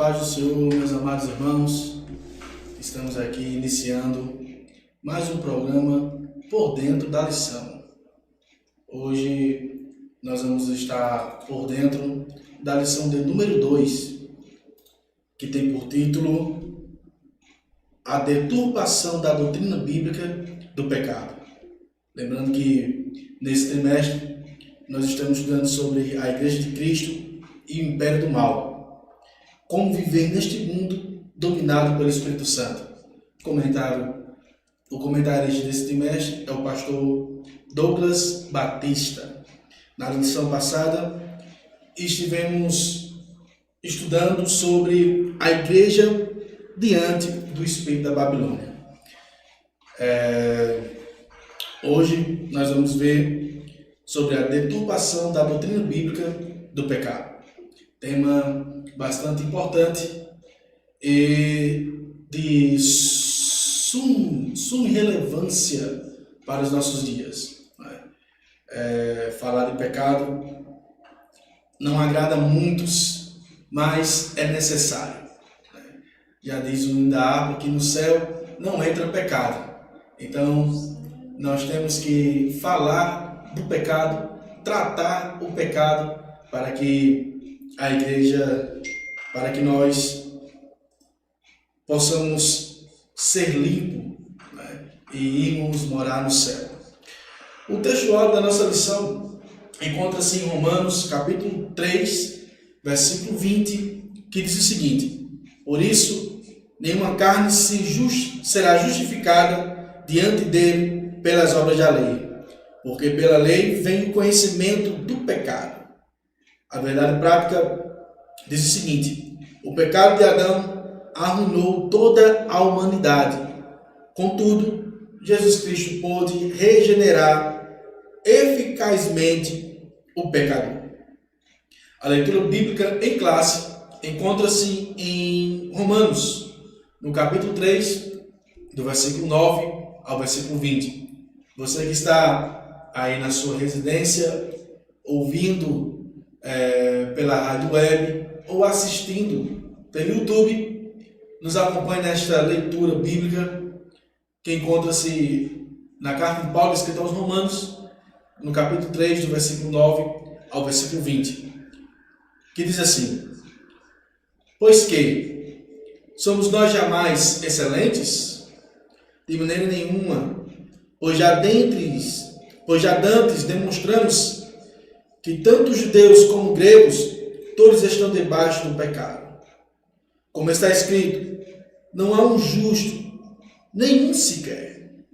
paz do Senhor, meus amados irmãos. Estamos aqui iniciando mais um programa Por Dentro da Lição. Hoje nós vamos estar por dentro da lição de número 2, que tem por título A Deturpação da Doutrina Bíblica do Pecado. Lembrando que nesse trimestre nós estamos estudando sobre a Igreja de Cristo e o Império do Mal. Como viver neste mundo dominado pelo Espírito Santo. O comentarista desse trimestre é o pastor Douglas Batista. Na lição passada, estivemos estudando sobre a igreja diante do espírito da Babilônia. Hoje nós vamos ver sobre a deturpação da doutrina bíblica do pecado. Tema bastante importante e de suma relevância para os nossos dias. Falar de pecado não agrada a muitos, mas é necessário. Já diz o hino da harpa que no céu não entra pecado. Então, nós temos que falar do pecado, tratar o pecado para que a igreja, para que nós possamos ser limpos, e irmos morar no céu. O textual da nossa lição encontra-se em Romanos capítulo 3, versículo 20, que diz o seguinte: Por isso, nenhuma carne será justificada diante dele pelas obras da lei, porque pela lei vem o conhecimento do pecado. A verdade prática diz o seguinte: o pecado de Adão arruinou toda a humanidade. Contudo, Jesus Cristo pôde regenerar eficazmente o pecador. A leitura bíblica em classe encontra-se em Romanos, no capítulo 3, do versículo 9 ao versículo 20. Você que está aí na sua residência, ouvindo pela rádio web ou assistindo pelo YouTube, nos acompanhe nesta leitura bíblica que encontra-se na carta de Paulo escrita aos Romanos, no capítulo 3, do versículo 9 ao versículo 20, que diz assim: Pois que somos nós jamais excelentes? De maneira nenhuma, pois já dantes demonstramos que tanto judeus como gregos, todos estão debaixo do pecado. Como está escrito, não há um justo, nenhum sequer.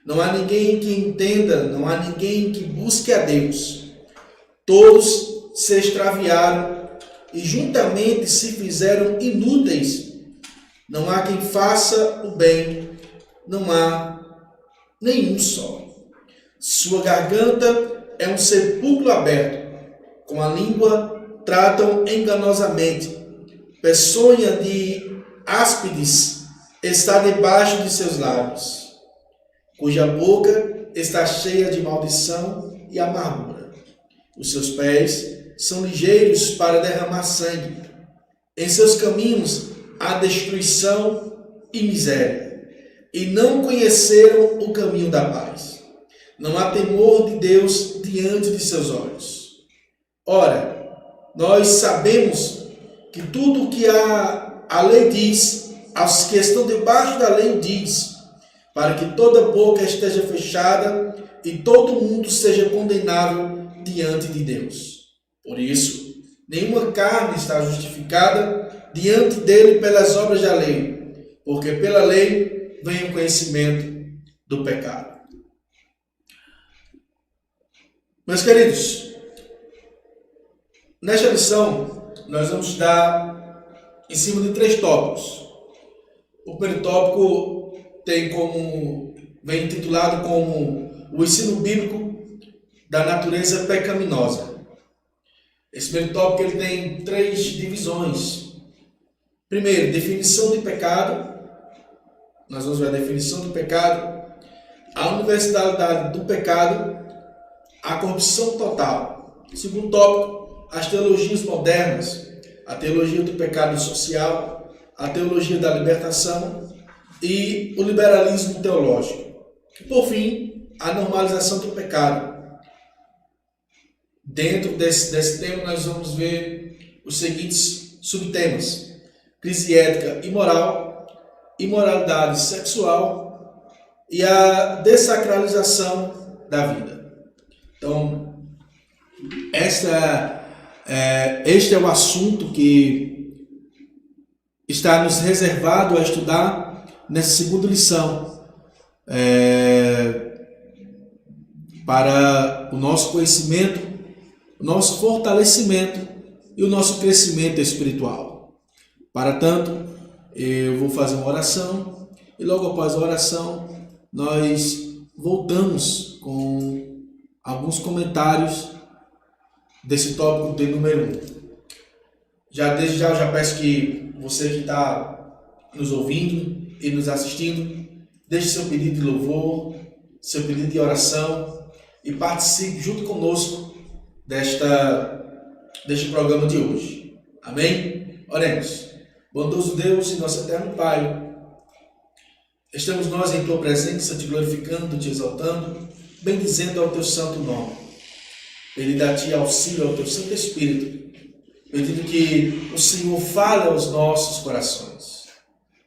Não há ninguém que entenda, não há ninguém que busque a Deus. Todos se extraviaram e juntamente se fizeram inúteis. Não há quem faça o bem, não há nenhum só. Sua garganta é um sepulcro aberto, com a língua tratam enganosamente, peçonha de áspides está debaixo de seus lábios, cuja boca está cheia de maldição e amargura. Os seus pés são ligeiros para derramar sangue, em seus caminhos há destruição e miséria, e não conheceram o caminho da paz. Não há temor de Deus diante de seus olhos. Ora, nós sabemos que tudo o que a lei diz, aos que estão debaixo da lei diz, para que toda boca esteja fechada e todo mundo seja condenável diante de Deus. Por isso, nenhuma carne está justificada diante dele pelas obras da lei, porque pela lei vem o conhecimento do pecado. Meus queridos, nesta lição nós vamos estudar em cima de 3 tópicos. O primeiro tópico vem intitulado como o ensino bíblico da natureza pecaminosa. Esse primeiro tópico ele tem 3 divisões. Primeiro, definição de pecado. Nós vamos ver a definição do pecado, a universalidade do pecado, a corrupção total. Segundo tópico, as teologias modernas. a teologia do pecado social, a teologia da libertação e o liberalismo teológico. E, por fim, a normalização do pecado. Dentro desse tema, nós vamos ver os seguintes subtemas: crise ética e moral, imoralidade sexual e a dessacralização da vida. Então, este é o assunto que está nos reservado a estudar nessa segunda lição, para o nosso conhecimento, o nosso fortalecimento e o nosso crescimento espiritual. Para tanto, eu vou fazer uma oração e logo após a oração nós voltamos com alguns comentários desse tópico de número 1. Desde já eu já peço que você que está nos ouvindo e nos assistindo, deixe seu pedido de louvor, seu pedido de oração e participe junto conosco deste programa de hoje. Amém? Oremos. Bondoso Deus e nosso eterno Pai, estamos nós em Tua presença, te glorificando, te exaltando, bendizendo ao Teu santo nome. Pedindo a Ti auxílio ao Teu Santo Espírito, pedindo que o Senhor fale aos nossos corações.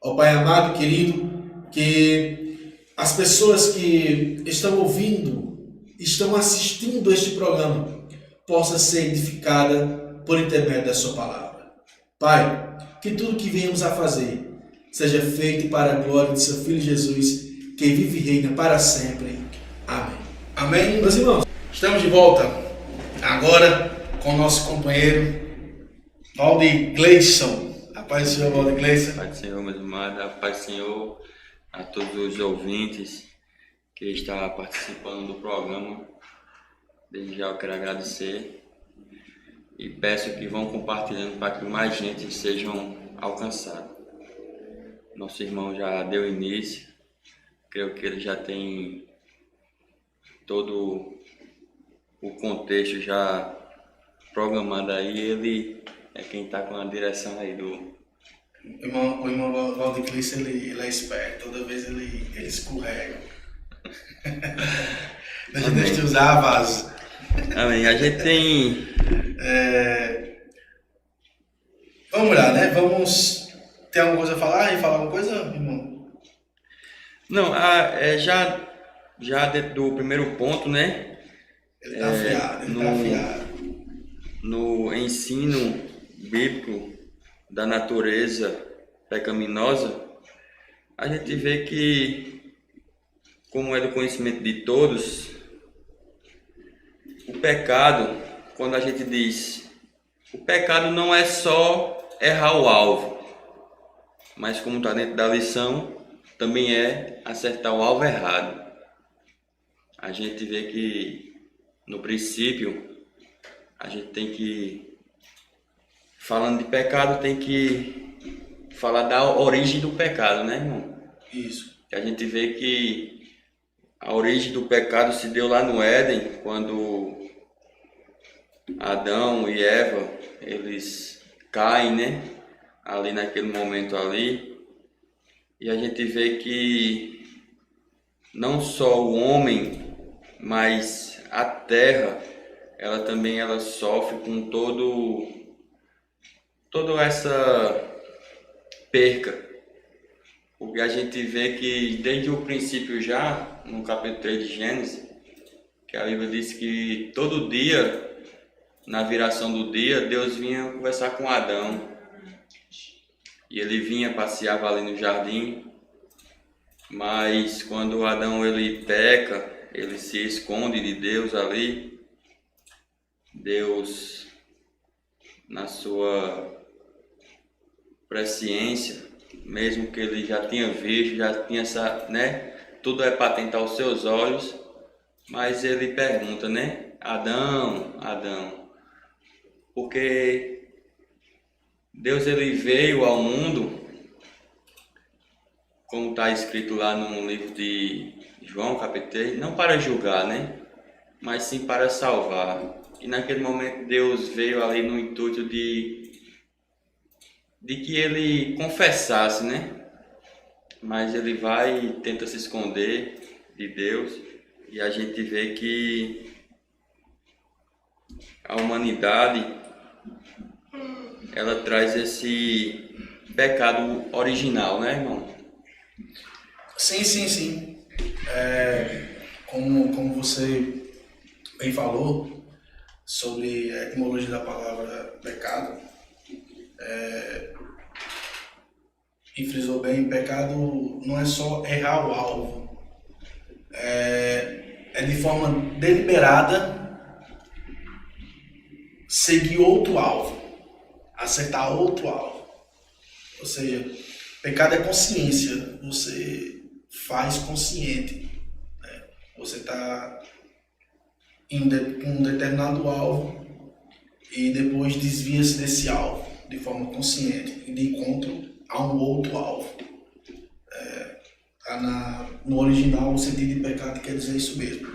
Ó Pai amado, querido, que as pessoas que estão ouvindo, estão assistindo este programa, possa ser edificada por intermédio da Sua palavra. Pai, que tudo que venhamos a fazer seja feito para a glória de Seu Filho Jesus, que vive e reina para sempre. Amém. Amém, meus irmãos. Estamos de volta agora com o nosso companheiro Valdir Gleison. A paz do Senhor, Valdir Gleison. A paz do Senhor, meus amados. A paz do Senhor a todos os ouvintes que estão participando do programa. Desde já eu quero agradecer e peço que vão compartilhando para que mais gente sejam alcançados. Nosso irmão já deu início, creio que ele já tem todo o contexto já programado aí, ele é quem está com a direção aí do... O irmão Valdir Gleison, ele é esperto, toda vez ele escorrega. Deixa eu usar a vaso. Amém. A gente tem... Vamos lá, né? Tem alguma coisa a falar? E falar alguma coisa, irmão? Não, já dentro do primeiro ponto, né? Ele tá afiado, No ensino bíblico da natureza pecaminosa, a gente vê que, como é do conhecimento de todos, o pecado, quando a gente diz, o pecado não é só errar o alvo, mas como está dentro da lição, também é acertar o alvo errado. A gente vê que, no princípio, a gente tem que, falando de pecado, tem que falar da origem do pecado, né, irmão? Isso. A gente vê que a origem do pecado se deu lá no Éden, quando Adão e Eva, eles caem, né? Ali naquele momento ali. E a gente vê que não só o homem, mas a terra, ela também sofre com toda essa perca. Porque a gente vê que desde o princípio já, no capítulo 3 de Gênesis, que a Bíblia diz que todo dia, na viração do dia, Deus vinha conversar com Adão. E ele vinha, passeava ali no jardim, mas quando Adão ele peca, ele se esconde de Deus ali. Deus, na sua presciência, mesmo que ele já tinha visto, já tinha tudo é patente aos seus olhos, mas ele pergunta, né? Adão, porque Deus ele veio ao mundo, como está escrito lá no livro de João, capítulo 3, não para julgar, né? Mas sim para salvar. E naquele momento Deus veio ali no intuito de de que ele confessasse, né? Mas ele vai e tenta se esconder de Deus, e a gente vê que a humanidade, ela traz esse pecado original, né, irmão? Sim, sim, sim. Como você bem falou sobre a etimologia da palavra pecado, e frisou bem, pecado não é só errar o alvo, é de forma deliberada seguir outro alvo, acertar outro alvo. Ou seja, pecado é consciência, você faz consciente, né? Você está com um determinado alvo e depois desvia-se desse alvo de forma consciente e de encontro a um outro alvo. No original, o sentido de pecado quer dizer isso mesmo.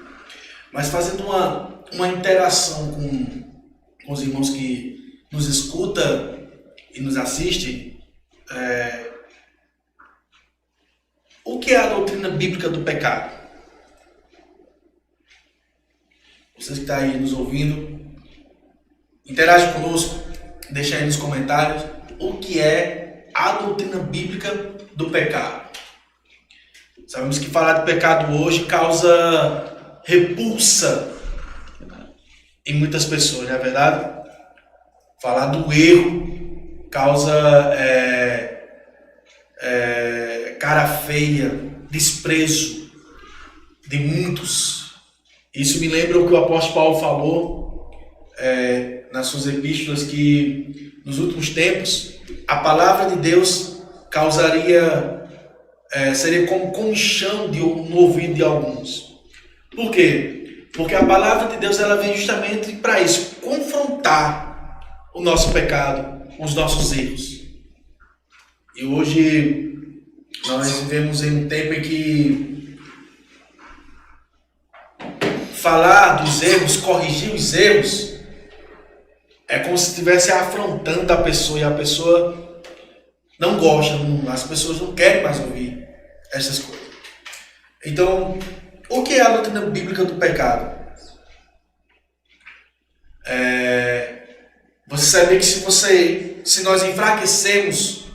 Mas fazendo uma interação com os irmãos que nos escutam e nos assistem, o que é a doutrina bíblica do pecado? Vocês que estão aí nos ouvindo, interage conosco, deixa aí nos comentários o que é a doutrina bíblica do pecado. Sabemos que falar de pecado hoje causa repulsa em muitas pessoas, não é verdade? Falar do erro causa cara feia, desprezo de muitos. Isso me lembra o que o apóstolo Paulo falou nas suas epístolas, que nos últimos tempos a palavra de Deus seria como comichão no ouvido de alguns. Por quê? Porque a palavra de Deus ela vem justamente para isso, confrontar o nosso pecado, os nossos erros. E hoje nós vivemos em um tempo em que falar dos erros, corrigir os erros, é como se estivesse afrontando a pessoa, e a pessoa não gosta, as pessoas não querem mais ouvir essas coisas. Então, o que é a doutrina bíblica do pecado? Você sabe que se nós enfraquecermos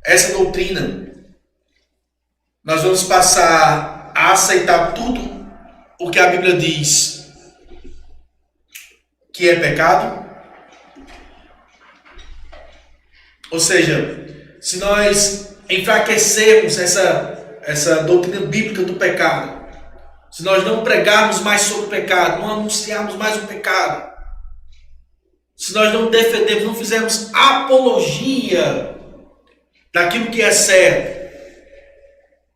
essa doutrina, nós vamos passar a aceitar tudo o que a Bíblia diz que é pecado. Ou seja, se nós enfraquecermos essa doutrina bíblica do pecado, se nós não pregarmos mais sobre o pecado, não anunciarmos mais o pecado, se nós não defendermos, não fizermos apologia daquilo que é certo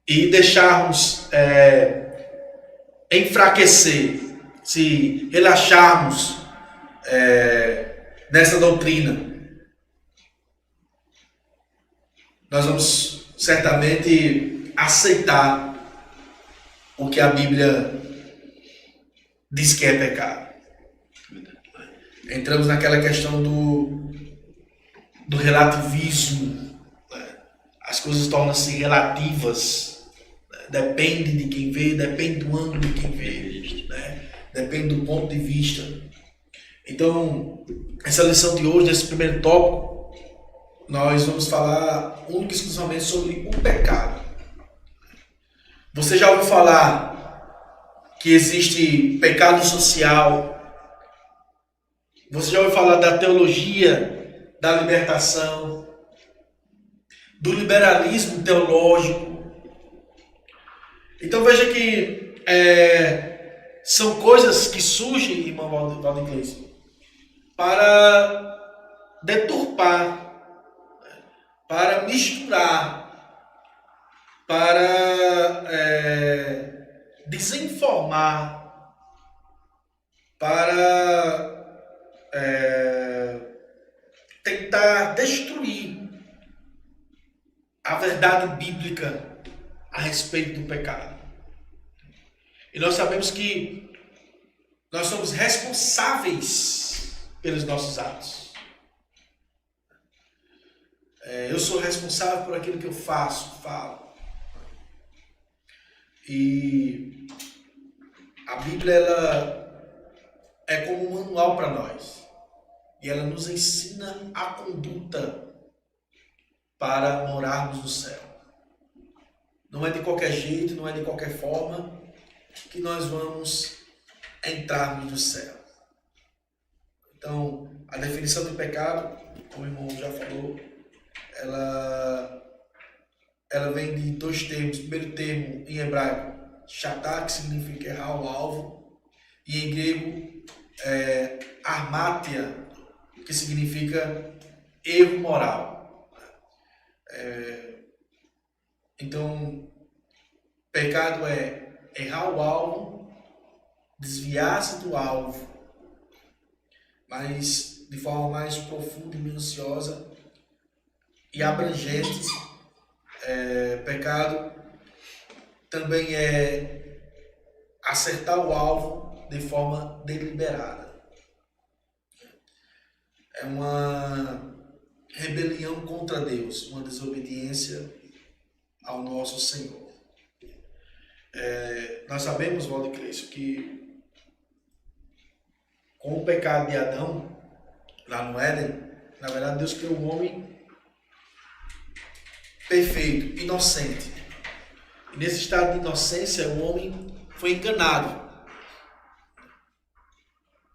e deixarmos enfraquecer, se relaxarmos nessa doutrina, nós vamos certamente aceitar o que a Bíblia diz que é pecado. Entramos naquela questão do relativismo, né? As coisas tornam-se relativas, né? Depende de quem vê, depende do ângulo de quem vê, né? Depende do ponto de vista. Então, essa lição de hoje, desse primeiro tópico, nós vamos falar única e exclusivamente sobre o pecado. Você já ouviu falar que existe pecado social? Você já ouviu falar da teologia da libertação, do liberalismo teológico? Então veja que são coisas que surgem, irmão Valdeclês, para deturpar, para misturar, para desinformar, para tentar destruir a verdade bíblica a respeito do pecado. E nós sabemos que nós somos responsáveis pelos nossos atos. Eu sou responsável por aquilo que eu faço, falo. E a Bíblia, ela é como um manual para nós. E ela nos ensina a conduta para morarmos no céu. Não é de qualquer jeito, não é de qualquer forma que nós vamos entrarmos no céu. Então, a definição de pecado, como o irmão já falou, ela vem de dois termos. O primeiro termo em hebraico, chatá, que significa errar o alvo, e em grego, armátia, que significa erro moral. Então, pecado é errar o alvo, desviar-se do alvo, mas de forma mais profunda e minuciosa e abrangente. Pecado também é acertar o alvo de forma deliberada. É uma rebelião contra Deus, uma desobediência ao nosso Senhor. Nós sabemos, Valdir Cleiton, que com o pecado de Adão, lá no Éden, na verdade Deus criou o homem perfeito, inocente. E nesse estado de inocência, o homem foi enganado.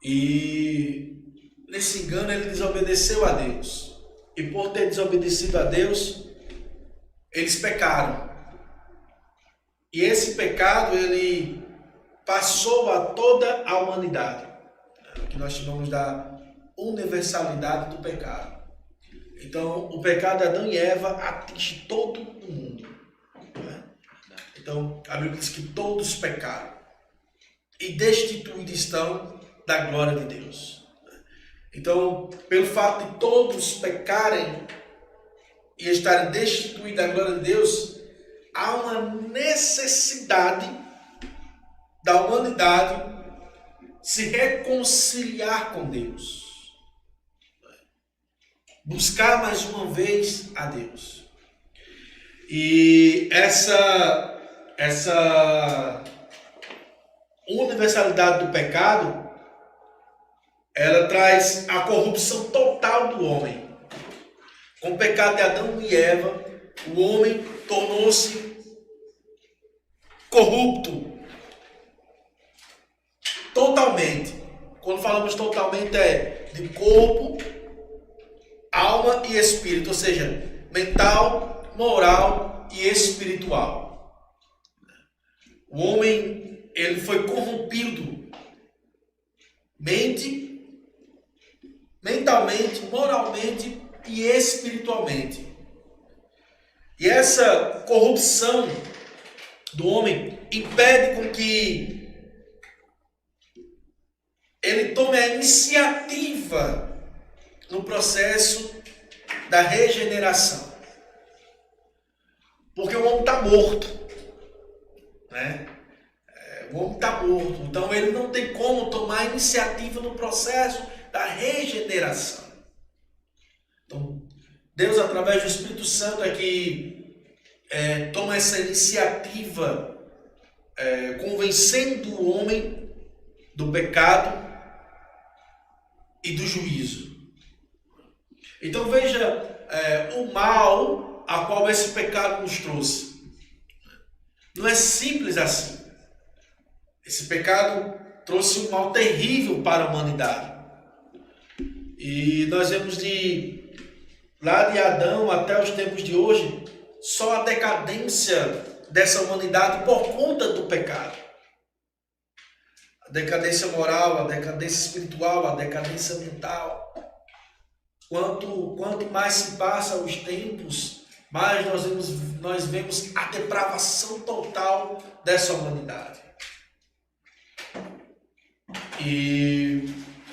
E nesse engano ele desobedeceu a Deus. E por ter desobedecido a Deus, eles pecaram. E esse pecado, ele passou a toda a humanidade. O que nós chamamos da universalidade do pecado. Então, o pecado de Adão e Eva atinge todo o mundo. Então, a Bíblia diz que todos pecaram e destituídos estão da glória de Deus. Então, pelo fato de todos pecarem e estarem destituídos da glória de Deus, há uma necessidade da humanidade se reconciliar com Deus. Buscar mais uma vez a Deus. E essa universalidade do pecado, ela traz a corrupção total do homem. Com o pecado de Adão e Eva, o homem tornou-se corrupto. Totalmente. Quando falamos totalmente, é de corpo, alma e espírito, ou seja, mental, moral e espiritual. O homem, ele foi corrompido mentalmente, moralmente e espiritualmente. E essa corrupção do homem impede com que ele tome a iniciativa no processo da regeneração. Porque o homem está morto. Né? O homem está morto. Então ele não tem como tomar iniciativa no processo da regeneração. Então, Deus, através do Espírito Santo, é que toma essa iniciativa, convencendo o homem do pecado e do juízo. Então veja o mal a qual esse pecado nos trouxe. Não é simples assim. Esse pecado trouxe um mal terrível para a humanidade. E nós vemos lá de Adão até os tempos de hoje, só a decadência dessa humanidade por conta do pecado. A decadência moral, a decadência espiritual, a decadência mental. Quanto mais se passa os tempos, mais nós vemos a depravação total dessa humanidade. E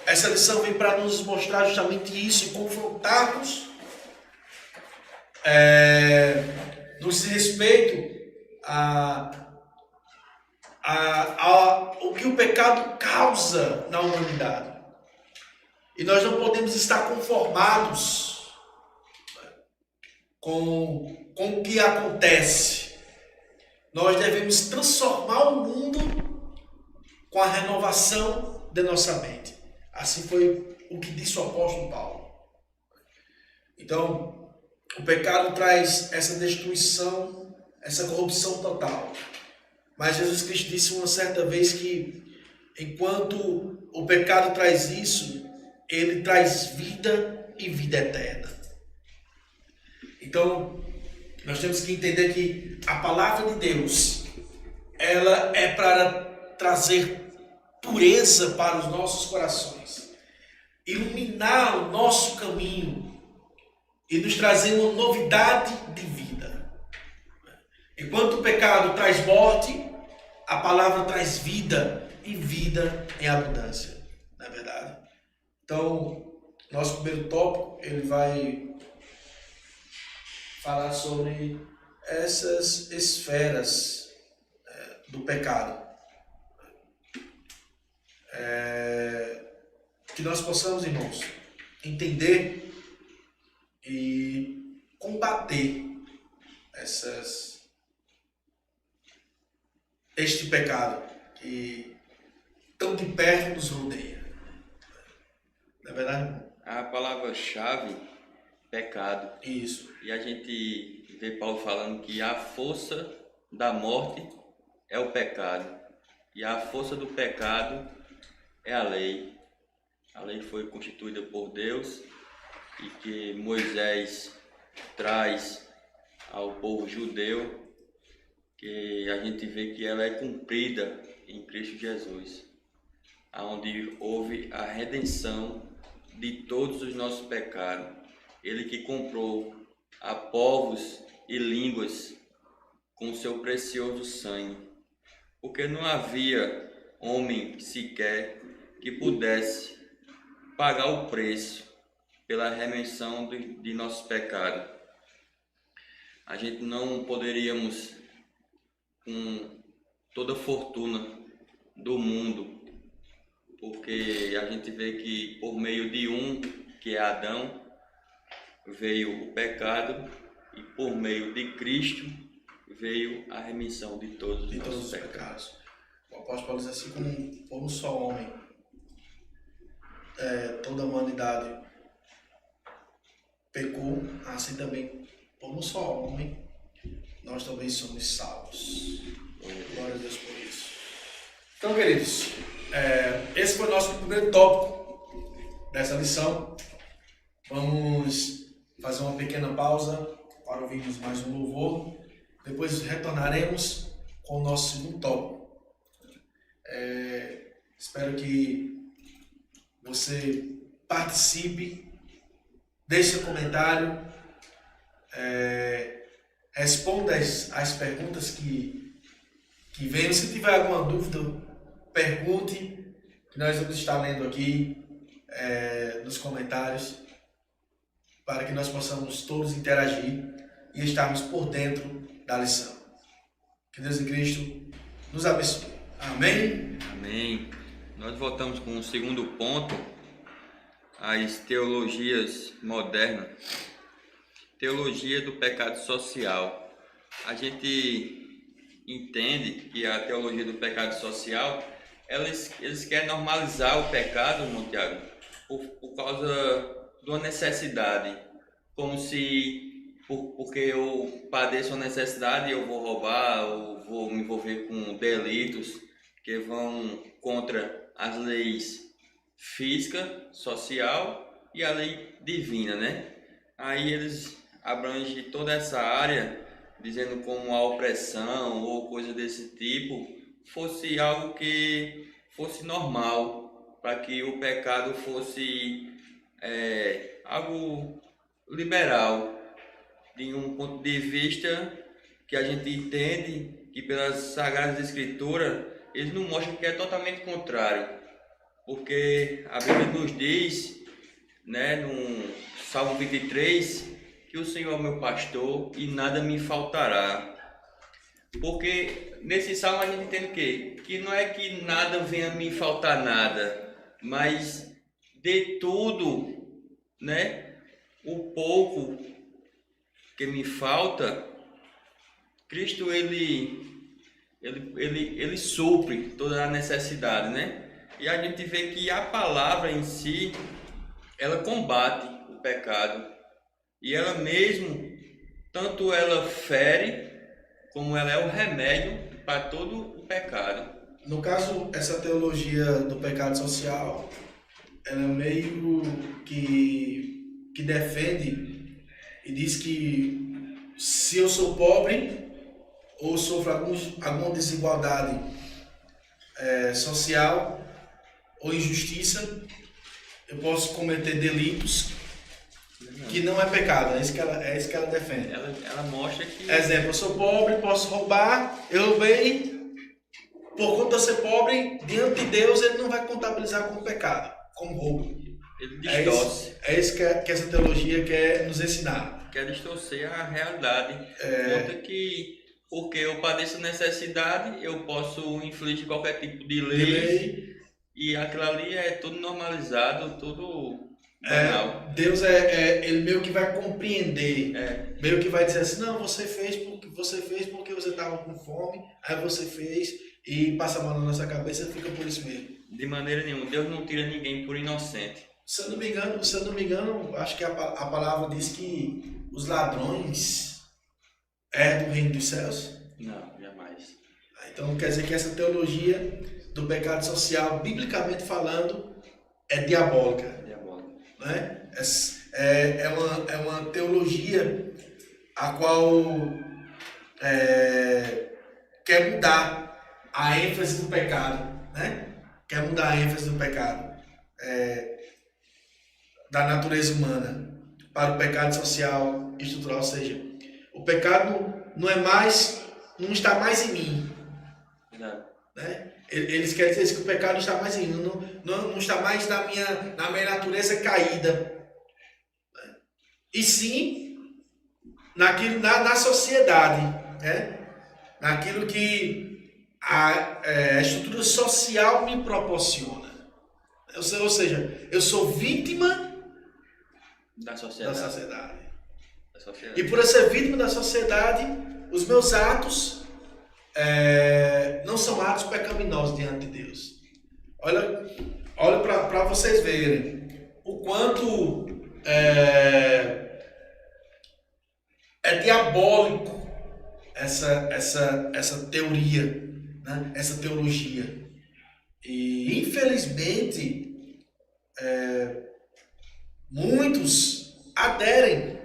essa lição vem para nos mostrar justamente isso e confrontarmos no respeito o que o pecado causa na humanidade. E nós não podemos estar conformados com o que acontece. Nós devemos transformar o mundo com a renovação de nossa mente. Assim foi o que disse o apóstolo Paulo. Então, o pecado traz essa destruição, essa corrupção total. Mas Jesus Cristo disse uma certa vez que, enquanto o pecado traz isso, ele traz vida e vida eterna. Então, nós temos que entender que a palavra de Deus, ela é para trazer pureza para os nossos corações, iluminar o nosso caminho e nos trazer uma novidade de vida. Enquanto o pecado traz morte, a palavra traz vida e vida em abundância, não é verdade? Então, nosso primeiro tópico, ele vai falar sobre essas esferas do pecado. Que nós possamos, irmãos, entender e combater este pecado que tão de perto nos rodeia. Não é verdade? A palavra-chave, pecado. Isso. E a gente vê Paulo falando que a força da morte é o pecado. E a força do pecado é a lei. A lei foi constituída por Deus e que Moisés traz ao povo judeu, que a gente vê que ela é cumprida em Cristo Jesus, onde houve a redenção de todos os nossos pecados. Ele que comprou a povos e línguas com seu precioso sangue, porque não havia homem sequer que pudesse pagar o preço pela remissão de nossos pecados. A gente não poderíamos, com toda a fortuna do mundo, porque a gente vê que por meio de um, que é Adão, veio o pecado, e por meio de Cristo veio a remissão de todos os nossos pecados. O apóstolo Paulo diz assim, como por um só homem, toda a humanidade pecou, assim também por um só homem nós também somos salvos. Glória a Deus por isso. Então, queridos, esse foi o nosso primeiro tópico dessa lição. Vamos fazer uma pequena pausa para ouvirmos mais um louvor. Depois retornaremos com o nosso segundo tópico. Espero que você participe, deixe seu comentário, responda as perguntas que venham. Se tiver alguma dúvida, pergunte, que nós vamos estar lendo aqui nos comentários, para que nós possamos todos interagir e estarmos por dentro da lição. Que Deus em Cristo nos abençoe. Amém? Amém. Nós voltamos com o segundo ponto, as teologias modernas. Teologia do pecado social. A gente entende que a teologia do pecado social, eles querem normalizar o pecado, irmão Tiago, por causa de uma necessidade, como se porque eu padeço uma necessidade eu vou roubar ou vou me envolver com delitos que vão contra as leis física, social e a lei divina, né? Aí eles abrangem toda essa área, dizendo como a opressão ou coisa desse tipo fosse algo que fosse normal, para que o pecado fosse algo liberal, de um ponto de vista que a gente entende que pelas Sagradas Escrituras eles não mostram que é totalmente contrário, porque a Bíblia nos diz, né, no Salmo 23, que o Senhor é meu pastor e nada me faltará. Porque nesse salmo a gente entende o quê? Que não é que nada venha me faltar nada, mas de tudo, né, o pouco que me falta, Cristo ele supre toda a necessidade, né? E a gente vê que a palavra em si, ela combate o pecado. E ela mesmo, tanto ela fere, como ela é o remédio para todo o pecado. No caso, essa teologia do pecado social, ela meio que defende e diz que se eu sou pobre ou sofro alguma desigualdade social ou injustiça, eu posso cometer delitos que não é pecado. É isso que ela defende. Ela mostra que... Exemplo, eu sou pobre, posso roubar, eu roubei, por conta de eu ser pobre, diante de Deus ele não vai contabilizar como pecado, como roubo. Ele distorce. É isso que essa teologia quer nos ensinar. Quer distorcer a realidade. Conta que, porque eu padeço necessidade, eu posso infligir qualquer tipo de lei. E aquilo ali é tudo normalizado, tudo banal. Deus ele meio que vai compreender, meio que vai dizer assim, não, você fez porque você estava com fome, aí você fez e passa a mão na nossa cabeça e fica por isso mesmo. De maneira nenhuma, Deus não tira ninguém por inocente. Se eu não me engano, acho que a palavra diz que os ladrões herdam o reino dos céus. Não, jamais. Então quer dizer que essa teologia do pecado social, biblicamente falando, é diabólica. Né? É uma teologia a qual quer mudar a ênfase do pecado, né? Quer mudar a ênfase do pecado da natureza humana para o pecado social e estrutural, ou seja, o pecado não está mais em mim, né? Eles querem dizer que o pecado não está mais em mim, não está mais na minha natureza caída, né? E sim na sociedade, né? Naquilo que a estrutura social me proporciona. Ou seja, eu sou vítima da sociedade. E por eu ser vítima da sociedade, os meus atos não são atos pecaminosos diante de Deus. Olha para vocês verem o quanto é diabólico essa teoria, né? Essa teologia. E infelizmente muitos aderem a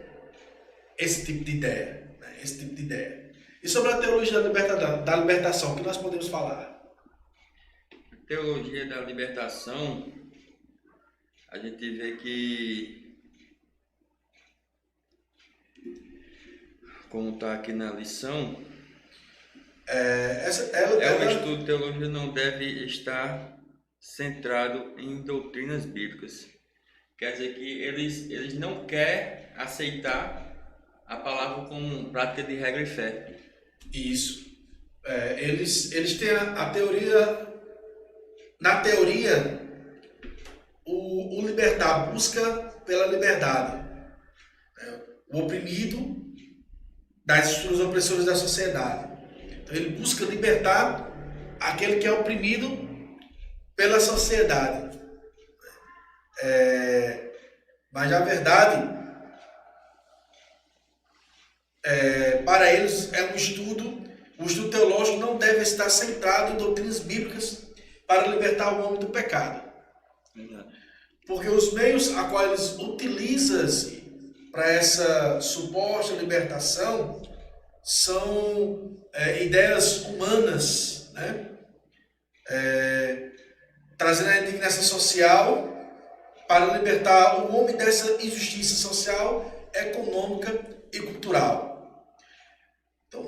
esse tipo de ideia, né? Esse tipo de ideia. E sobre a teologia da libertação, o que nós podemos falar? A teologia da libertação, a gente vê que, como está aqui na lição, o estudo teológico não deve estar centrado em doutrinas bíblicas. Quer dizer que eles não querem aceitar a palavra como prática de regra e fé. Isso. Eles têm a teoria. Na teoria, o libertar busca pela liberdade. O oprimido das estruturas opressoras da sociedade. Então, ele busca libertar aquele que é oprimido pela sociedade. Mas, na verdade, para eles o estudo teológico não deve estar centrado em doutrinas bíblicas para libertar o homem do pecado. Porque os meios a quais eles utilizam para essa suposta libertação são ideias humanas, né? Trazendo a indignação social para libertar o homem dessa injustiça social, econômica e cultural. Então,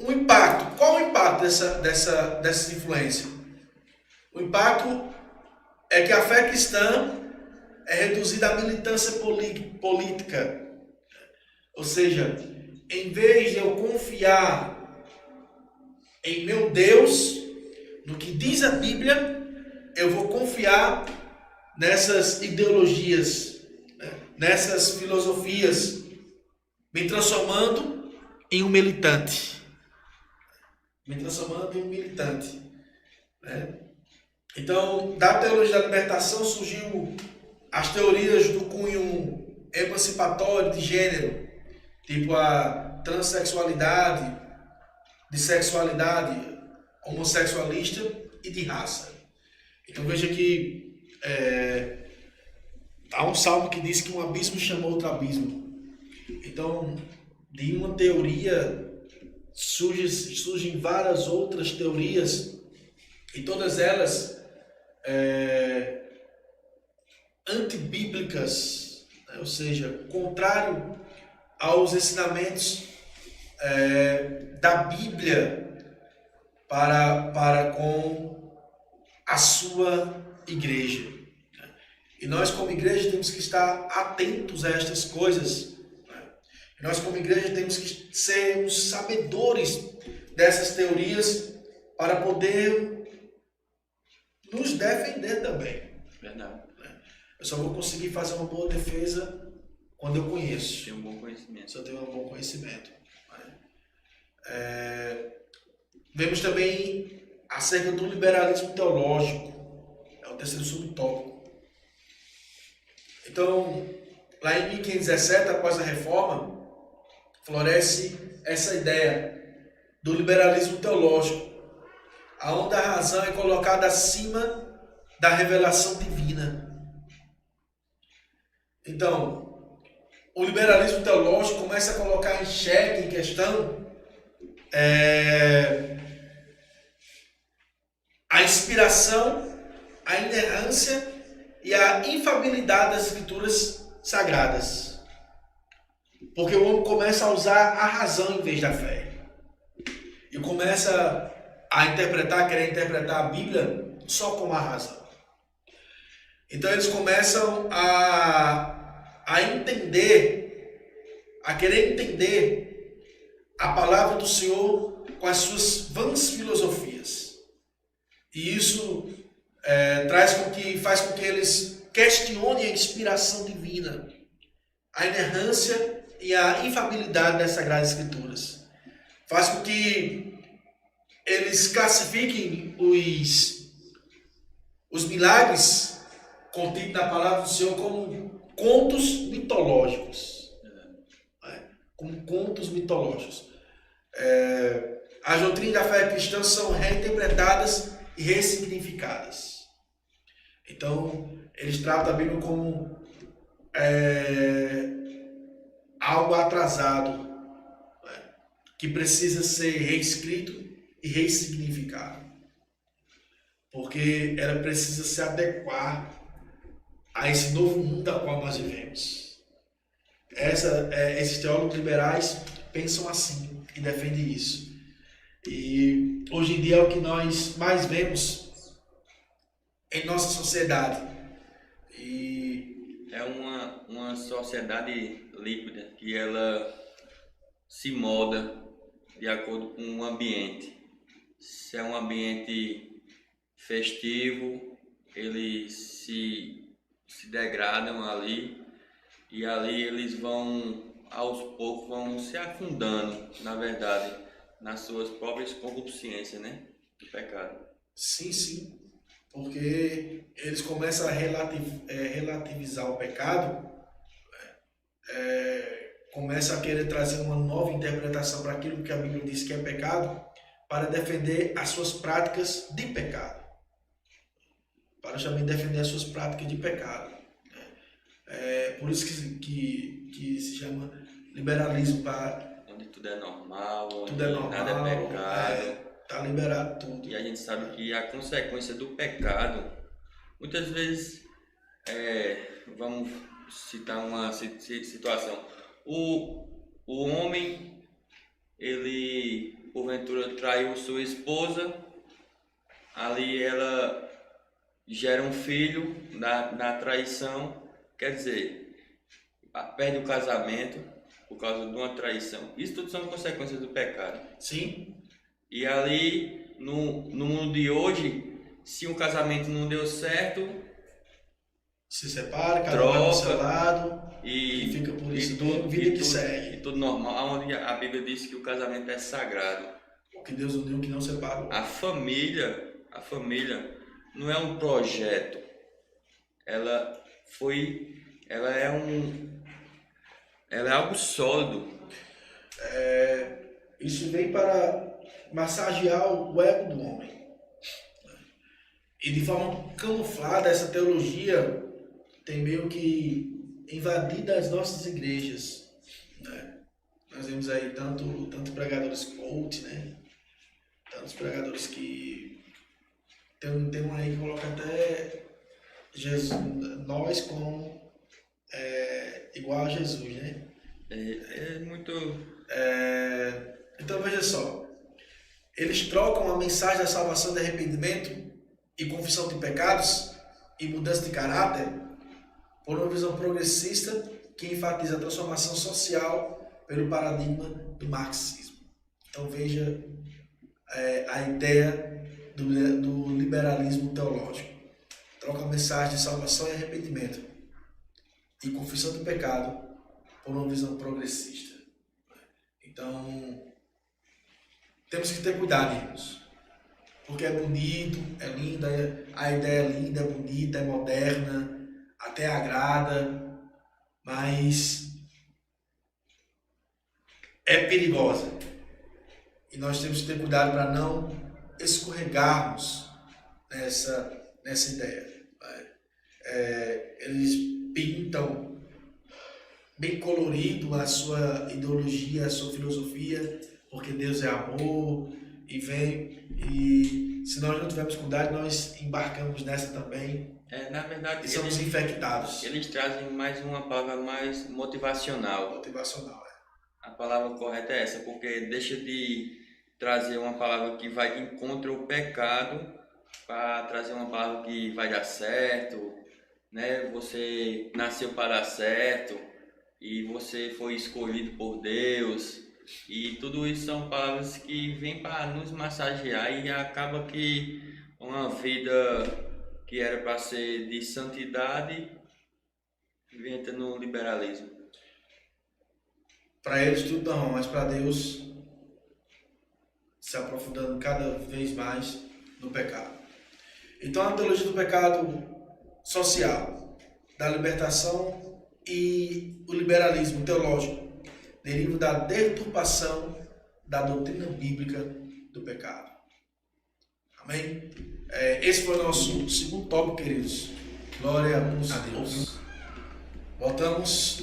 qual o impacto dessa influência? O impacto é que a fé cristã é reduzida à militância política. Ou seja, em vez de eu confiar em meu Deus, no que diz a Bíblia, eu vou confiar nessas ideologias, né? Nessas filosofias, me transformando em um militante. Me transformando em um militante. Né? Então, da teologia da libertação surgiu as teorias do cunho emancipatório de gênero, tipo a transexualidade, bissexualidade, homossexualista e de raça. Então veja que há um salmo que diz que um abismo chamou outro abismo. Então, de uma teoria surgem várias outras teorias e todas elas antibíblicas, né? Ou seja, contrário aos ensinamentos da Bíblia para com a sua igreja. E nós, como igreja, temos que estar atentos a estas coisas. E nós, como igreja, temos que ser os sabedores dessas teorias para poder nos defender também. Verdade. Eu só vou conseguir fazer uma boa defesa quando eu conheço. Tem um bom conhecimento. Se eu tenho um bom conhecimento. Vemos também acerca do liberalismo teológico. É o terceiro subtópico. Então, lá em 1517, após a reforma, floresce essa ideia do liberalismo teológico, onde a razão é colocada acima da revelação divina. Então, o liberalismo teológico começa a colocar em xeque, em questão, a inspiração, a inerrância e a infabilidade das escrituras sagradas. Porque o homem começa a usar a razão em vez da fé. E começa a querer interpretar a Bíblia só com a razão. Então eles começam a entender, a querer entender a palavra do Senhor com as suas vãs filosofias. E isso faz com que eles questionem a inspiração divina, a inerrância e a infabilidade das Sagradas Escrituras. Faz com que eles classifiquem os milagres contidos na palavra do Senhor como contos mitológicos. Como contos mitológicos. As doutrinas da fé cristã são reinterpretadas e ressignificadas. Então, eles tratam a Bíblia como algo atrasado, que precisa ser reescrito e ressignificado. Porque ela precisa se adequar a esse novo mundo a qual nós vivemos. Esses teólogos liberais pensam assim e defendem isso. E hoje em dia é o que nós mais vemos em nossa sociedade. É uma sociedade líquida que ela se molda de acordo com o ambiente. Se é um ambiente festivo, eles se degradam ali e ali eles vão, aos poucos, vão se afundando, na verdade, nas suas próprias concupiscências, né? Do pecado. Sim. Porque eles começam a relativizar o pecado, começam a querer trazer uma nova interpretação para aquilo que a Bíblia diz que é pecado, para defender as suas práticas de pecado. Para também defender as suas práticas de pecado. Por isso que se chama liberalismo. Onde tudo é normal, onde tudo é normal, nada é pecado. Está liberado tudo. E a gente sabe que a consequência do pecado, muitas vezes, vamos citar uma situação. O homem, ele porventura traiu sua esposa, ali ela gera um filho na traição, quer dizer, perde o casamento por causa de uma traição. Isso tudo são consequências do pecado. Sim. E ali, no mundo de hoje, se um casamento não deu certo, se separa, cada um vai pro seu troca lado, e e fica por isso tudo, mesmo, vida que segue. e tudo normal, onde a Bíblia diz que o casamento é sagrado. O que Deus uniu, que não separou. A família não é um projeto, ela é algo sólido. Isso vem para massagear o ego do homem. E de forma camuflada, essa teologia tem meio que invadido as nossas igrejas, né? Nós vemos aí tanto pregadores coach, né? Tantos pregadores que tem um aí que coloca até Jesus, nós como igual a Jesus, né? É muito. Então veja só, eles trocam a mensagem da salvação de arrependimento e confissão de pecados e mudança de caráter por uma visão progressista que enfatiza a transformação social pelo paradigma do marxismo. Então veja a ideia do liberalismo teológico. Troca a mensagem de salvação e arrependimento e confissão de pecado por uma visão progressista. Então, temos que ter cuidado, irmãos. Porque é bonito, é linda, a ideia é linda, é bonita, é moderna, até agrada, mas é perigosa. E nós temos que ter cuidado para não escorregarmos nessa ideia. Eles pintam bem colorido a sua ideologia, a sua filosofia, porque Deus é amor, e se nós não tivermos cuidado, nós embarcamos nessa também. Na verdade, E somos infectados. Eles trazem mais uma palavra mais motivacional. Motivacional, A palavra correta é essa, porque deixa de trazer uma palavra que vai de encontro ao pecado para trazer uma palavra que vai dar certo, né? Você nasceu para dar certo e você foi escolhido por Deus. E tudo isso são palavras que vêm para nos massagear e acaba que uma vida que era para ser de santidade entra no liberalismo. Para eles tudo não, mas para Deus se aprofundando cada vez mais no pecado. Então a teologia do pecado social, da libertação e o liberalismo teológico deriva da deturpação da doutrina bíblica do pecado. Amém? Esse foi o nosso segundo tópico, queridos. Glória a Deus. Voltamos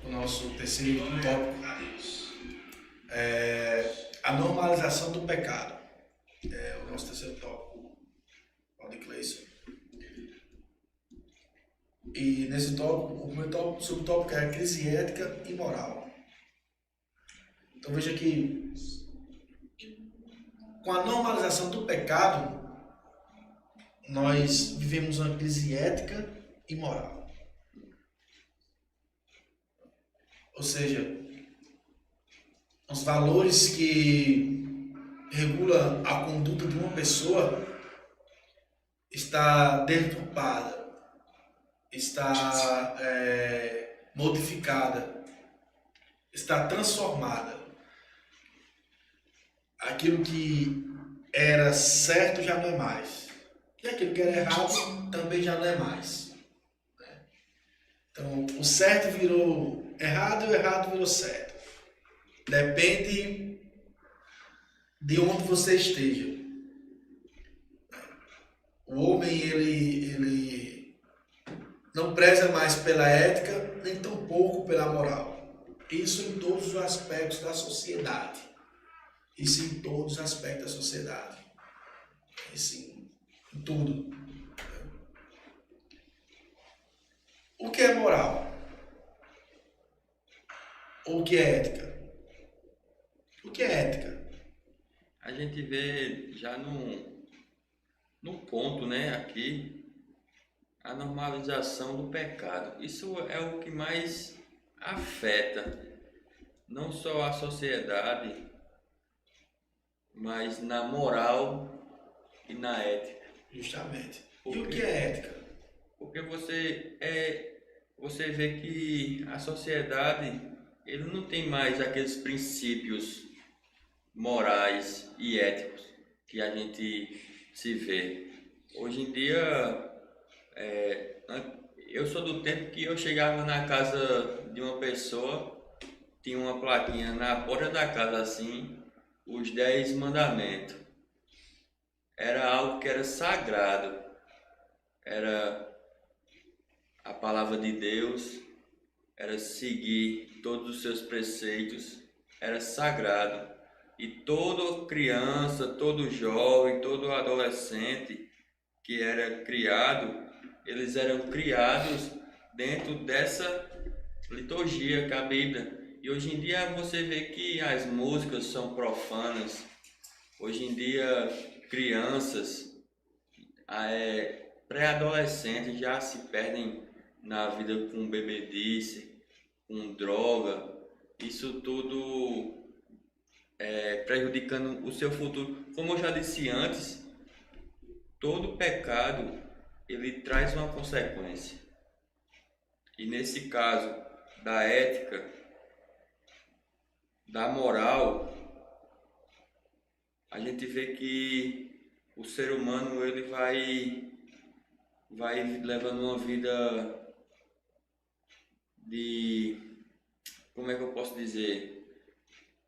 ao nosso terceiro tópico. A normalização do pecado. É o nosso terceiro tópico. Pode Cleison. E nesse tópico, o primeiro subtópico é a crise ética e moral. Então veja que com a normalização do pecado, nós vivemos uma crise ética e moral. Ou seja, os valores que regulam a conduta de uma pessoa está deturpada, está modificada, está transformada. Aquilo que era certo já não é mais. E aquilo que era errado também já não é mais. Então, o certo virou errado e o errado virou certo. Depende de onde você esteja. O homem, ele não preza mais pela ética, nem tampouco pela moral. Isso em todos os aspectos da sociedade. Isso em todos os aspectos da sociedade. Isso em tudo. O que é moral? Ou o que é ética? O que é ética? A gente vê já no ponto, né, aqui, a normalização do pecado. Isso é o que mais afeta não só a sociedade, mas na moral e na ética. Justamente. E o que é ética? Porque você vê que a sociedade ele não tem mais aqueles princípios morais e éticos que a gente se vê. Hoje em dia, eu sou do tempo que eu chegava na casa de uma pessoa, tinha uma plaquinha na porta da casa assim, os 10 mandamentos. Era algo que era sagrado, era a palavra de Deus, era seguir todos os seus preceitos, era sagrado. E toda criança, todo jovem, todo adolescente que era criado, eles eram criados dentro dessa liturgia que é a Bíblia. E hoje em dia você vê que as músicas são profanas. Hoje em dia crianças, pré-adolescentes já se perdem na vida com bebedice, com droga. Isso tudo prejudicando o seu futuro. Como eu já disse antes, todo pecado ele traz uma consequência. E nesse caso da ética, da moral, a gente vê que o ser humano ele vai levando uma vida de, como é que eu posso dizer?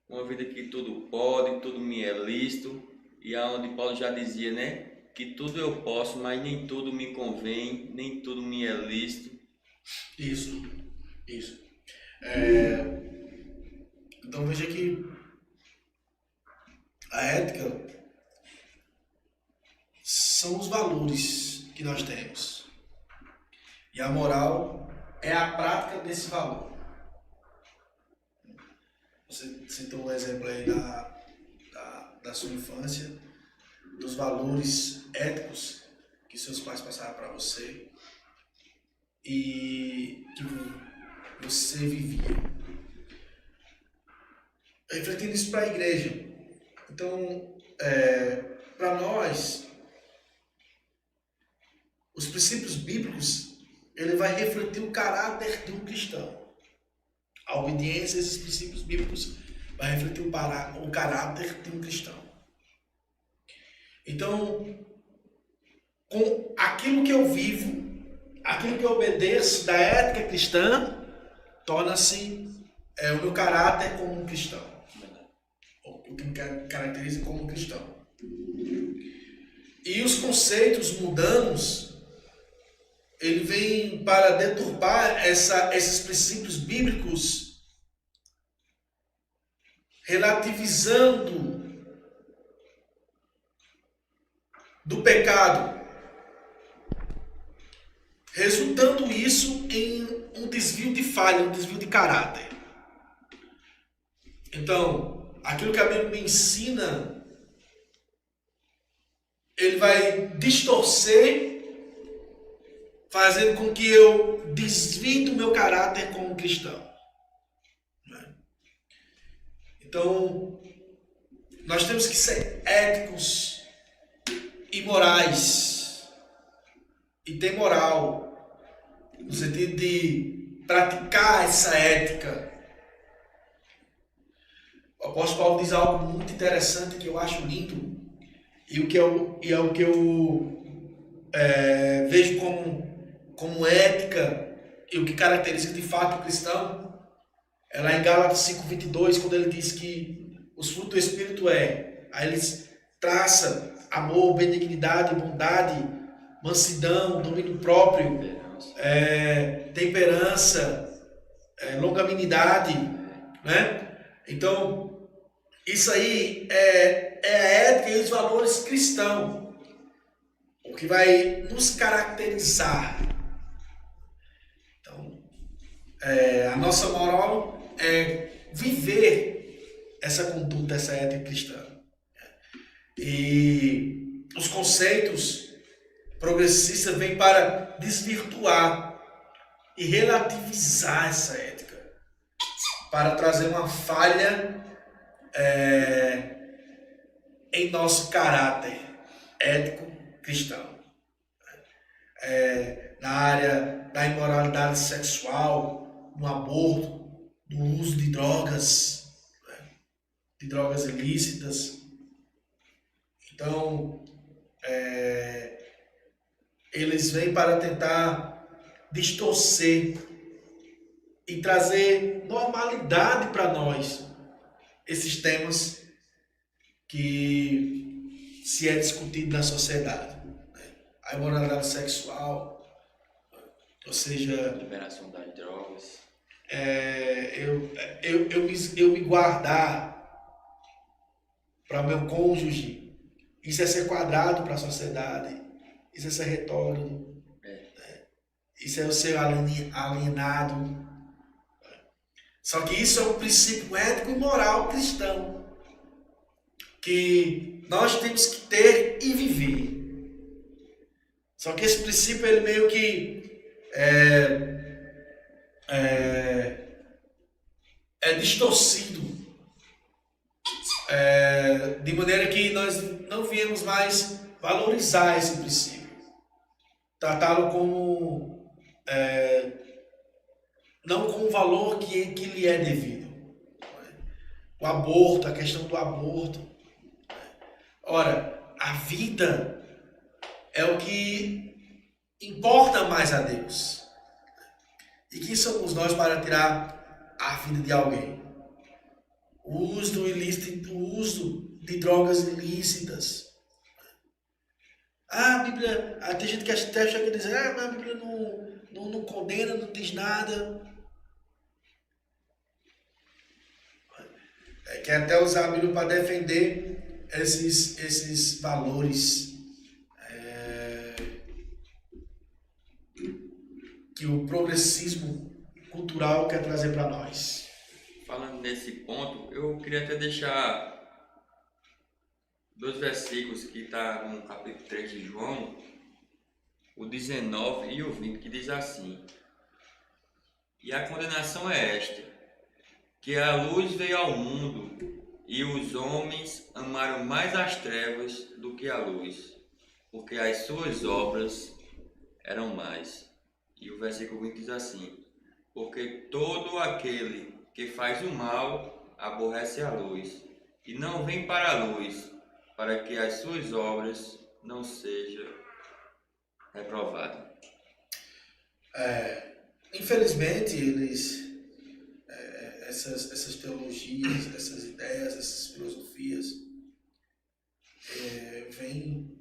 Uma vida que tudo pode, tudo me é lícito, e aonde Paulo já dizia, né? Que tudo eu posso, mas nem tudo me convém, nem tudo me é lícito. Isso. Então veja que a ética são os valores que nós temos. E a moral é a prática desse valor. Você citou um exemplo aí da sua infância, dos valores éticos que seus pais passaram para você e que você vivia. Refletindo isso para a igreja. Então, para nós, os princípios bíblicos, ele vai refletir o caráter de um cristão. A obediência a esses princípios bíblicos vai refletir o caráter de um cristão. Então, com aquilo que eu vivo, aquilo que eu obedeço da ética cristã, torna-se o meu caráter como um cristão. O que me caracteriza como um cristão. E os conceitos mundanos, ele vem para deturpar esses princípios bíblicos, relativizando do pecado, resultando isso em um desvio de falha, um desvio de caráter. Então, aquilo que a Bíblia me ensina, ele vai distorcer, fazendo com que eu desvie do meu caráter como cristão. Então, nós temos que ser éticos e morais, e ter moral, no sentido de praticar essa ética. O apóstolo Paulo diz algo muito interessante que eu acho lindo, e é o que eu vejo como ética, e o que caracteriza de fato o cristão, é lá em Gálatas 5:22, quando ele diz que os frutos do Espírito aí ele traça amor, benignidade, bondade, mansidão, domínio próprio, temperança, longanimidade, né? Então, isso aí é a ética e os valores cristãos, o que vai nos caracterizar. Então, a nossa moral é viver essa conduta, essa ética cristã. E os conceitos progressistas vêm para desvirtuar e relativizar essa ética, para trazer uma falha em nosso caráter ético cristão. na área da imoralidade sexual, no aborto, no uso de drogas, né? De drogas ilícitas. Então, eles vêm para tentar distorcer e trazer normalidade para nós esses temas que se é discutido na sociedade, né? A imoralidade sexual, ou seja, Liberação das drogas. Eu me guardar para meu cônjuge, isso é ser quadrado para a sociedade, isso é ser retrógrado, isso é o ser alienado. Só que isso é um princípio ético e moral cristão que nós temos que ter e viver. Só que esse princípio, ele meio que é distorcido, de maneira que nós não viemos mais valorizar esse princípio, tratá-lo como não com o valor que lhe é devido. O aborto, a questão do aborto. Ora, a vida é o que importa mais a Deus. E quem somos nós para tirar a vida de alguém? O uso do ilícito, o uso de drogas ilícitas. A Bíblia, tem gente que até chega a dizer, mas a Bíblia não condena, não diz nada. Quer até usar a Bíblia para defender esses valores que o progressismo cultural quer trazer para nós. Falando nesse ponto, eu queria até deixar 2 versículos que está no capítulo 3 de João, o 19 e o 20, que diz assim: E a condenação é esta, que a luz veio ao mundo, e os homens amaram mais as trevas do que a luz, porque as suas obras eram más. E o versículo 20 diz assim: Porque todo aquele que faz o mal aborrece a luz, e não vem para a luz, para que as suas obras não sejam reprovadas. Infelizmente, essas teologias, essas ideias, essas filosofias vêm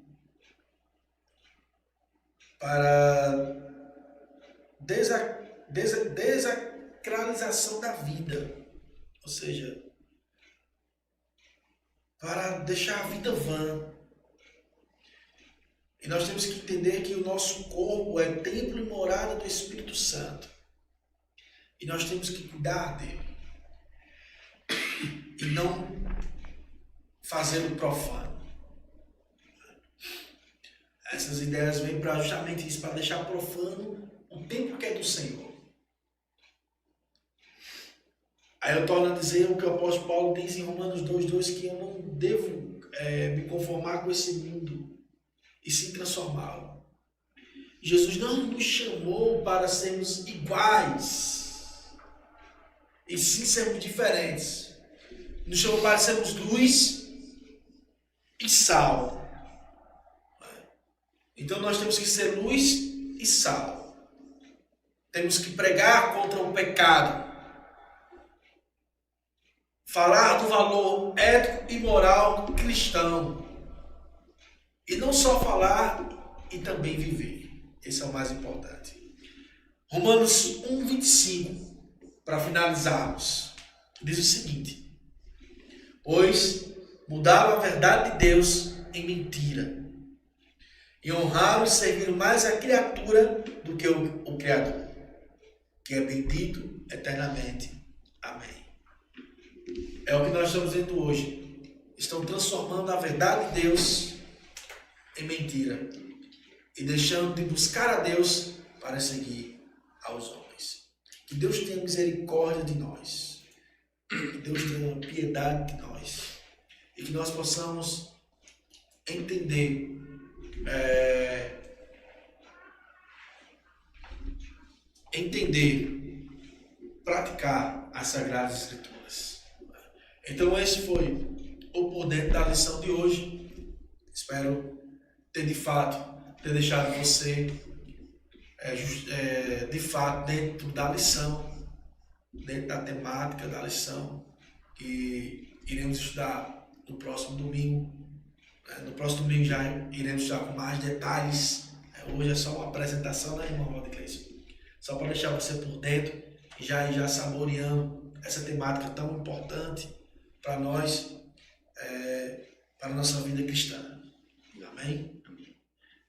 para desacralização da vida, ou seja, para deixar a vida vã. E nós temos que entender que o nosso corpo é templo e morada do Espírito Santo. E nós temos que cuidar dele. E não fazê-lo profano. Essas ideias vêm para justamente isso, para deixar profano o templo que é do Senhor. Aí eu torno a dizer o que o apóstolo Paulo diz em Romanos 2:2, que eu não devo me conformar com esse mundo e sim transformá-lo. Jesus não nos chamou para sermos iguais, e sim sermos diferentes. Nos chamou para sermos luz e sal. Então nós temos que ser luz e sal. Temos que pregar contra o pecado. Falar do valor ético e moral cristão. E não só falar, e também viver. Esse é o mais importante. Romanos 1:25, para finalizarmos, diz o seguinte: Pois mudaram a verdade de Deus em mentira, e honraram e serviram mais a criatura do que o Criador, que é bendito eternamente. Amém. É o que nós estamos vendo hoje. Estão transformando a verdade de Deus em mentira e deixando de buscar a Deus para seguir aos homens. Que Deus tenha misericórdia de nós, que Deus tenha piedade de nós e que nós possamos entender entender, praticar as Sagradas Escrituras. Então esse foi o poder da lição de hoje. Espero ter de fato, ter deixado você de fato dentro da lição, dentro da temática da lição, que iremos estudar no próximo domingo. No próximo domingo já iremos estudar com mais detalhes. Hoje é só uma apresentação, né, irmão Valdecleison? Só para deixar você por dentro e já saboreando essa temática tão importante para nós, para a nossa vida cristã. Amém?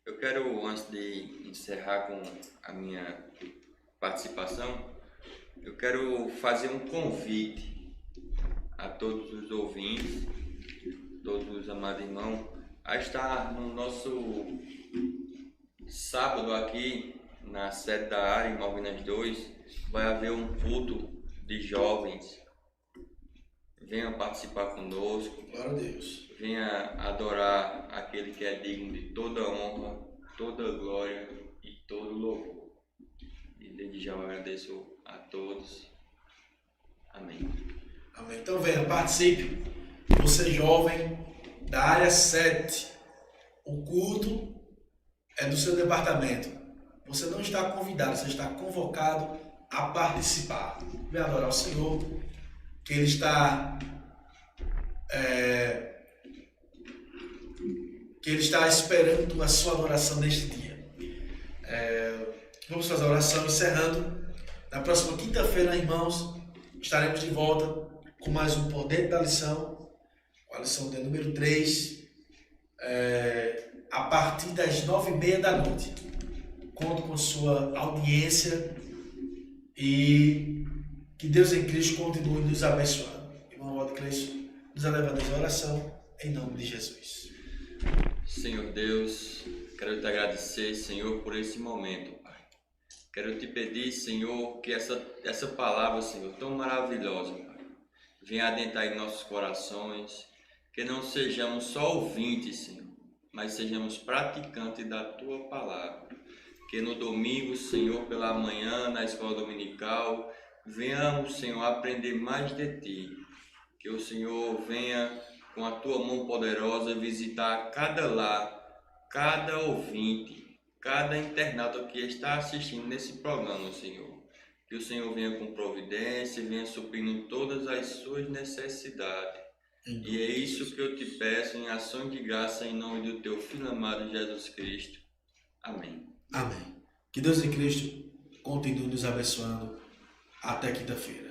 Eu quero, antes de encerrar com a minha participação, eu quero fazer um convite a todos os ouvintes, todos os amados irmãos, a estar no nosso sábado aqui na sede da área, em Malvinas 2, vai haver um culto de jovens. Venha participar conosco. Glória a Deus. Venha adorar aquele que é digno de toda honra, toda glória e todo louvor. E desde já eu agradeço a todos. Amém. Amém. Então venha, participe. Você jovem da área 7. O culto é do seu departamento. Você não está convidado, você está convocado a participar. Venha adorar o Senhor, que Ele está esperando a sua adoração neste dia. Vamos fazer a oração encerrando. Na próxima quinta-feira, irmãos, estaremos de volta com mais um Poder da Lição, com a lição de número 3, a partir das 9h30 da noite. Conto com sua audiência e que Deus em Cristo continue nos abençoando. Irmão Valdecleison, nos eleva a Deus a oração, em nome de Jesus. Senhor Deus, quero te agradecer, Senhor, por esse momento, Pai. Quero te pedir, Senhor, que essa palavra, Senhor, tão maravilhosa, Pai, venha adentrar em nossos corações, que não sejamos só ouvintes, Senhor, mas sejamos praticantes da Tua palavra. Que no domingo, Senhor, pela manhã, na escola dominical, venhamos, Senhor, aprender mais de Ti. Que o Senhor venha com a Tua mão poderosa visitar cada lar, cada ouvinte, cada internauta que está assistindo nesse programa, Senhor. Que o Senhor venha com providência, venha suprindo todas as suas necessidades. E é isso que eu te peço em ação de graça em nome do Teu Filho amado Jesus Cristo. Amém. Amém. Que Deus em Cristo continue nos abençoando até quinta-feira.